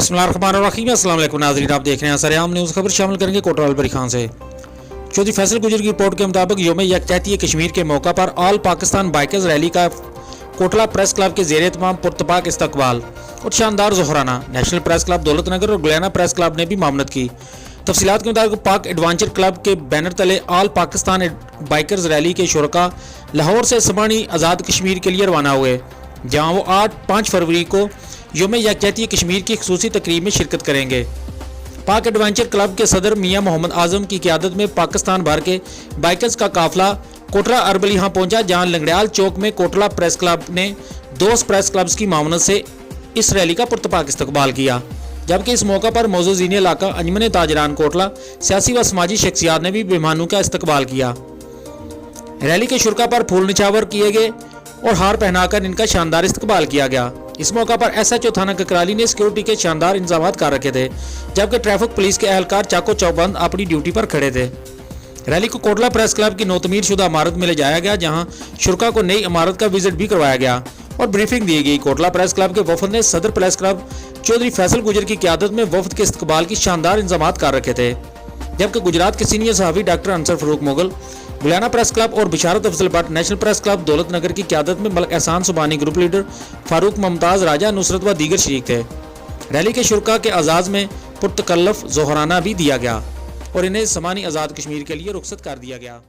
बिस्मिल्लाहिर्रहमानिर्रहीम। अस्सलाम वालेकुम नाज़रीन, आप देख रहे हैं सरेआम न्यूज़। खबर शामिल करेंगे कोटला अलबरी खान से। चौधरी फैसल गुजर की रिपोर्ट के मुताबिक यौम यकजहती कश्मीर के मौका पर ऑल पाकिस्तान बाइकर्स रैली का कोटला प्रेस क्लब के ज़ेर एहतमाम पुरतपाक इस्तकबाल और शानदार ज़ोहराना। नेशनल प्रेस क्लब दौलत नगर और गुलियाना प्रेस क्लब ने भी मामनत की। तफसीलात के मुताबिक पाक एडवेंचर क्लब के बैनर तले ऑल पाकिस्तान बाइकर्स रैली के शुरका लाहौर से समानी आज़ाद कश्मीर के लिए रवाना हुए, जहाँ वो 5 फरवरी को यौम यकजहती कश्मीर की खसूसी तकरीब में शिरकत करेंगे। पाक एडवेंचर क्लब के सदर मियाँ मोहम्मद आजम की क़यादत में पाकिस्तान भर के बाइकर्स का काफिला कोटला अरबली यहाँ पहुँचा, जहाँ लंगड़ियाल चौक में कोटला प्रेस क्लब ने दोस्त प्रेस क्लब्स की मामनत से इस रैली का पुरतपाक इस्तकबाल किया। जबकि इस मौका पर मौजूद ज़ीनी इलाका अंजमन ताजरान कोटला सियासी व समाजी शख्सियात ने भी मेहमानों का इस्तकबाल किया। रैली के शुरका पर फूल निछावर किए गए और हार पहनाकर इनका शानदार इस्तकबाल किया गया। इस मौका पर SHO थाना ककराली ने सिक्योरिटी के शानदार इंतजाम कर रखे थे, जबकि ट्रैफिक पुलिस के एहलकार चाको चौबंद अपनी ड्यूटी पर खड़े थे। रैली को कोटला प्रेस क्लब की नौतमीर शुदा इमारत में ले जाया गया, जहां शुरका को नई इमारत का विजिट भी करवाया गया और ब्रीफिंग दी गई। कोटला प्रेस क्लब के वफद ने सदर प्रेस क्लब चौधरी फैसल गुजर की क़यादत में वफद के इस्तकबाल की शानदार इंतजाम कर रखे थे, जबकि गुजरात के सीनियर सहाफ़ी डॉक्टर अंसर फरूक मुगल, गुलियाना प्रेस क्लब और Basharat Afzal Bhatt, national press club Daulat Nagar की क़यादत में मलक एहसान सुबानी, ग्रुप लीडर फारूक मुमताज़, राजा नुसरत व दीगर शरीक थे। रैली के शुरका के आज़ाज़ में पुरतकल्लफ ज़ोहराना भी दिया गया और इन्हें समानी आज़ाद कश्मीर के लिए रुखसत कर दिया गया।